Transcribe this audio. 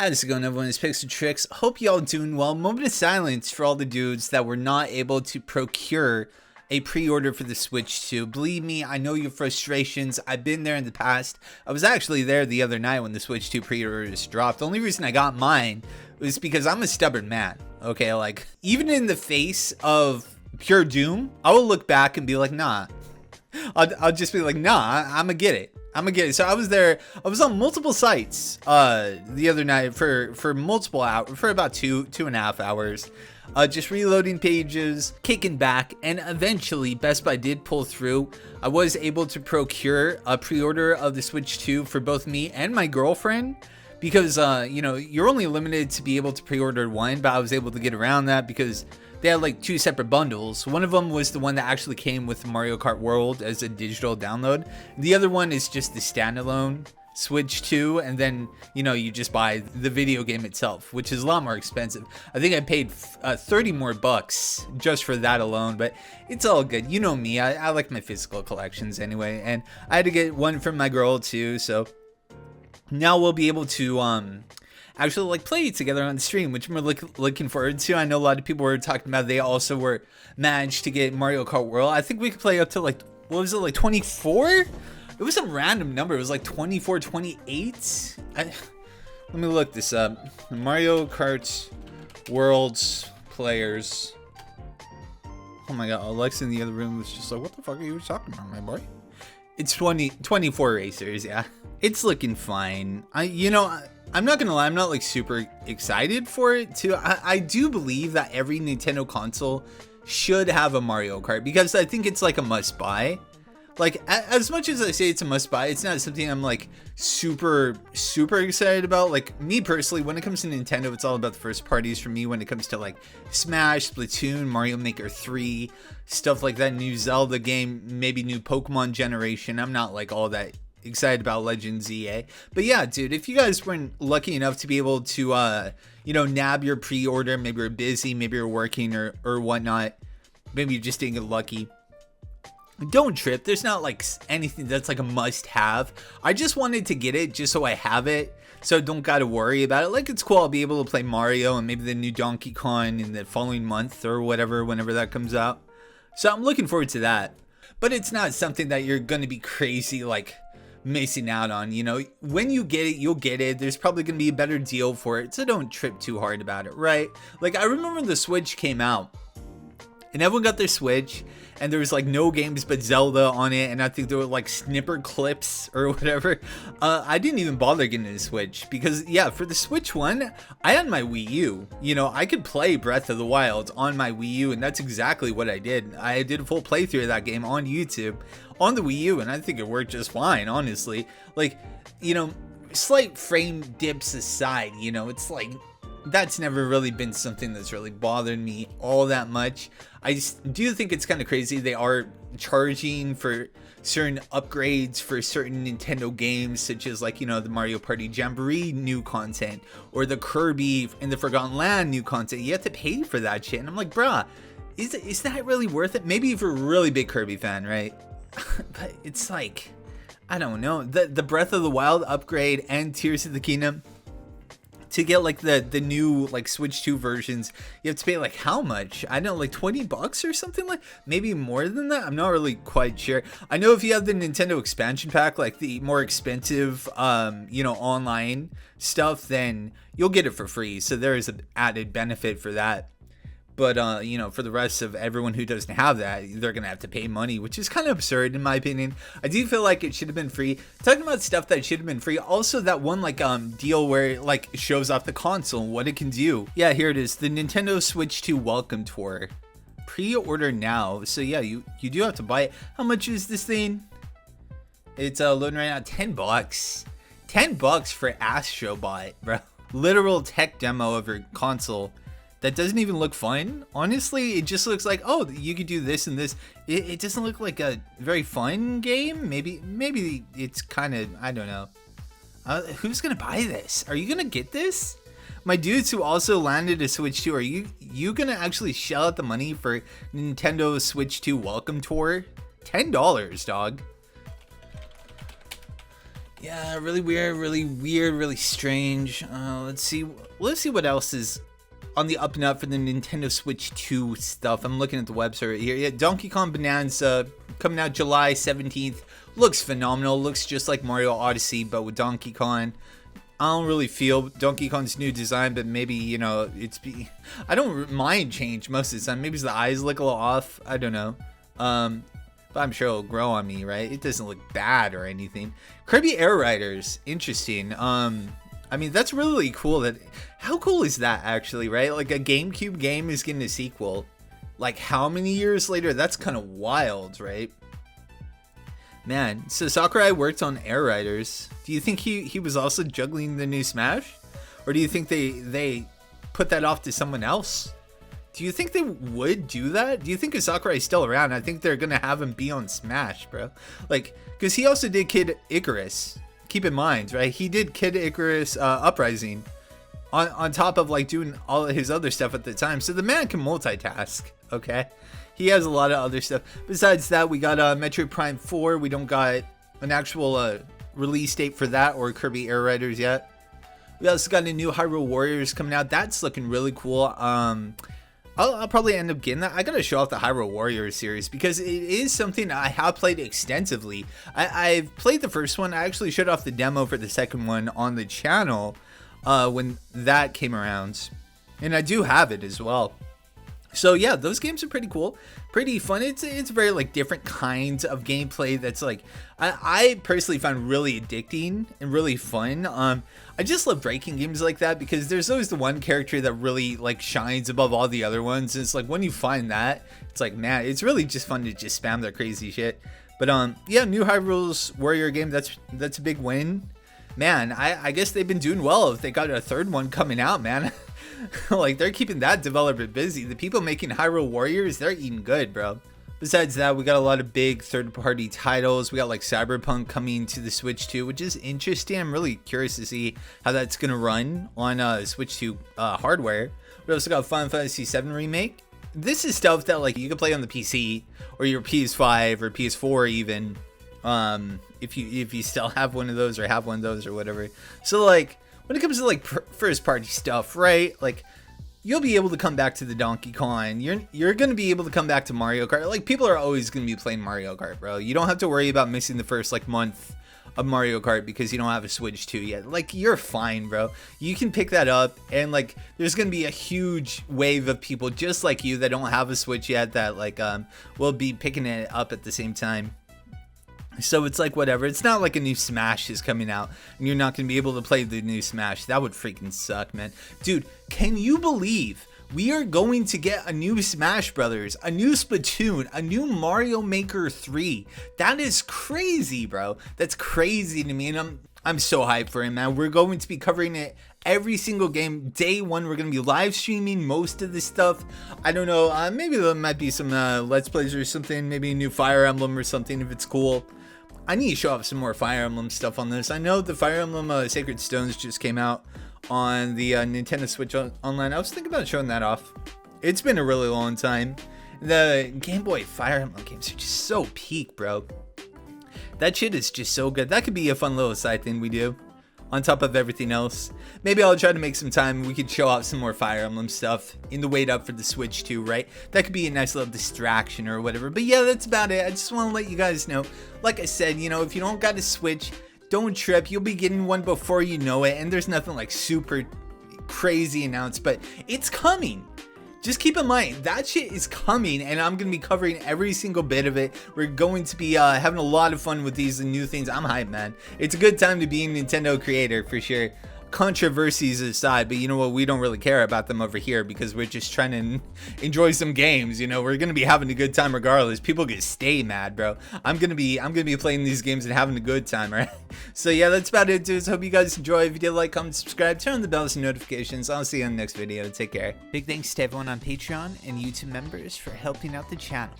How's it going, everyone? It's PixxelTrixx. Hope y'all doing well. Moment of silence for all the dudes that were not able to procure a pre-order for the Switch 2. Believe me, I know your frustrations. I've been there in the past. I was actually there the other night when the Switch 2 pre-orders dropped. The only reason I got mine was because I'm a stubborn man. Okay, like, even in the face of pure doom, I will look back and be like, nah. I'll just be like, nah, I'm gonna get it. So I was there. I was on multiple sites the other night for multiple hours, for about two and a half hours, just reloading pages, kicking back, and eventually Best Buy did pull through. I was able to procure a pre-order of the Switch 2 for both me and my girlfriend, because you know, you're only limited to be able to pre-order one, but I was able to get around that because they had like two separate bundles. One of them was the one that actually came with Mario Kart World as a digital download. The other one is just the standalone Switch 2, and then, you know, you just buy the video game itself, which is a lot more expensive. I think I paid 30 more bucks just for that alone, but it's all good. You know me, I like my physical collections anyway, and I had to get one from my girl too, so now we'll be able to actually like play together on the stream, which I'm looking forward to. I know a lot of people were talking about they also were managed to get Mario Kart World. I think we could play up to like, what was it, like 24? It was some random number. It was like 24, 28. Let me look this up. Mario Kart World's players. Oh my god, Alexa in the other room was just like, what the fuck are you talking about, my boy? It's 24 racers, yeah. It's looking fine. I'm not gonna lie, I'm not like super excited for it too. I do believe that every Nintendo console should have a Mario Kart, because I think it's like a must buy. Like, as much as I say it's a must buy, it's not something I'm like super excited about. Like, me personally, when it comes to Nintendo, it's all about the first parties for me. When it comes to like Smash, Splatoon, Mario Maker 3, stuff like that, new Zelda game, maybe new Pokemon generation, I'm not like all that excited about Legends EA. But yeah, dude, if you guys weren't lucky enough to be able to you know, nab your pre-order, maybe you're busy, maybe you're working or whatnot, maybe you just didn't get lucky, don't trip. There's not like anything that's like a must have. I just wanted to get it just so I have it, so I don't gotta worry about it. Like, it's cool, I'll be able to play Mario and maybe the new Donkey Kong in the following month or whatever, whenever that comes out. So I'm looking forward to that. But it's not something that you're gonna be crazy like missing out on. You know, when you get it, you'll get it. There's probably gonna be a better deal for it, so don't trip too hard about it, right? Like, I remember when the Switch came out and everyone got their Switch and there was like no games but Zelda on it, and I think there were like snipper clips or whatever. I didn't even bother getting the Switch because, yeah, for the Switch one, I had my Wii U. You know, I could play Breath of the Wild on my Wii U, and that's exactly what I did. I did a full playthrough of that game on YouTube on the Wii U, and I think it worked just fine, honestly. Like, you know, slight frame dips aside, you know, it's like, that's never really been something that's really bothered me all that much. I just do think it's kind of crazy they are charging for certain upgrades for certain Nintendo games, such as like, you know, the Mario Party Jamboree new content or the Kirby and the Forgotten Land new content. You have to pay for that shit, and I'm like, bruh, is that really worth it? Maybe if you're a really big Kirby fan, right? But it's like, I don't know, the Breath of the Wild upgrade and Tears of the Kingdom, to get like the new like Switch 2 versions, you have to pay like how much? I don't know, like 20 bucks or something, like maybe more than that. I'm not really quite sure. I know if you have the Nintendo expansion pack, like the more expensive you know, online stuff, then you'll get it for free, so there is an added benefit for that. But, you know, for the rest of everyone who doesn't have that, they're going to have to pay money, which is kind of absurd in my opinion. I do feel like it should have been free. Talking about stuff that should have been free, also that one, like, deal where it, like, shows off the console and what it can do. Yeah, here it is. The Nintendo Switch 2 Welcome Tour. Pre-order now. So, yeah, you do have to buy it. How much is this thing? It's loading right now. 10 bucks. 10 bucks for Astrobot, bro. Literal tech demo of your console. That doesn't even look fun. Honestly, it just looks like, oh, you could do this and this. It doesn't look like a very fun game. Maybe it's kind of, I don't know. Who's gonna buy this? Are you gonna get this? My dudes who also landed a Switch 2, are you gonna actually shell out the money for Nintendo Switch 2 Welcome Tour? $10, dog. Yeah, really weird, really strange. Let's see what else is on the up and up for the Nintendo Switch 2 stuff. I'm looking at the website right here. Yeah, Donkey Kong Bonanza coming out July 17th. Looks phenomenal. Looks just like Mario Odyssey, but with Donkey Kong. I don't really feel Donkey Kong's new design, but maybe, you know, I don't mind change most of the time. Maybe the eyes look a little off. I don't know. But I'm sure it'll grow on me, right? It doesn't look bad or anything. Kirby Air Riders, interesting. I mean, that's really cool. How cool is that, actually, right? Like, a GameCube game is getting a sequel. Like, how many years later? That's kind of wild, right? Man, so Sakurai worked on Air Riders. Do you think he was also juggling the new Smash? Or do you think they put that off to someone else? Do you think they would do that? Do you think Sakurai's still around? I think they're gonna have him be on Smash, bro. Like, because he also did Kid Icarus. Keep in mind, right? He did Kid Icarus Uprising on top of like doing all of his other stuff at the time. So the man can multitask, okay? He has a lot of other stuff. Besides that, we got Metroid Prime 4. We don't got an actual release date for that or Kirby Air Riders yet. We also got a new Hyrule Warriors coming out. That's looking really cool. I'll probably end up getting that. I gotta show off the Hyrule Warriors series because it is something I have played extensively. I've played the first one. I actually showed off the demo for the second one on the channel when that came around. And I do have it as well. So yeah, those games are pretty cool, pretty fun. It's very like different kinds of gameplay that's like I personally found really addicting and really fun. I just love breaking games like that because there's always the one character that really like shines above all the other ones. It's like when you find that, it's like, man, it's really just fun to just spam their crazy shit. But yeah, new Hyrule's Warrior game, that's a big win. Man, I guess they've been doing well if they got a third one coming out, man. Like, they're keeping that developer busy. The people making Hyrule Warriors, they're eating good, bro. Besides that, we got a lot of big third-party titles. We got like Cyberpunk coming to the Switch 2, which is interesting. I'm really curious to see how that's gonna run on Switch 2 hardware. We also got Final Fantasy VII Remake. This is stuff that like you can play on the PC or your PS5 or PS4 even, if you still have one of those or have one of those or whatever. So like, when it comes to like first party stuff, right? Like, you'll be able to come back to the Donkey Kong. You're going to be able to come back to Mario Kart. Like, people are always going to be playing Mario Kart, bro. You don't have to worry about missing the first like month of Mario Kart because you don't have a Switch 2 yet. Like, you're fine, bro. You can pick that up, and like, there's going to be a huge wave of people just like you that don't have a Switch yet that like will be picking it up at the same time. So it's like whatever. It's not like a new Smash is coming out and you're not going to be able to play the new Smash. That would freaking suck, man. Dude, can you believe we are going to get a new Smash Brothers, a new Splatoon, a new Mario Maker 3? That is crazy, bro. That's crazy to me, and I'm so hyped for it, man. We're going to be covering it every single game. Day one, we're going to be live streaming most of this stuff. I don't know, maybe there might be some Let's Plays or something, maybe a new Fire Emblem or something if it's cool. I need to show off some more Fire Emblem stuff on this. I know the Fire Emblem Sacred Stones just came out on the Nintendo Switch Online. I was thinking about showing that off. It's been a really long time. The Game Boy Fire Emblem games are just so peak, bro. That shit is just so good. That could be a fun little side thing we do on top of everything else. Maybe I'll try to make some time. We could show off some more Fire Emblem stuff in the wait up for the Switch 2, right? That could be a nice little distraction or whatever. But yeah, that's about it. I just want to let you guys know, like I said, you know, if you don't got a Switch, don't trip. You'll be getting one before you know it. And there's nothing like super crazy announced, but it's coming. Just keep in mind, that shit is coming, and I'm going to be covering every single bit of it. We're going to be having a lot of fun with these new things. I'm hyped, man. It's a good time to be a Nintendo creator, for sure. Controversies aside, but you know what? We don't really care about them over here because we're just trying to enjoy some games. You know, we're going to be having a good time regardless. People get stay mad, bro. I'm going to be playing these games and having a good time, all right? So yeah, that's about it, dudes. Hope you guys enjoy. If you did, like, comment, subscribe, turn on the bells and notifications. I'll see you on the next video. Take care. Big thanks to everyone on Patreon and YouTube members for helping out the channel.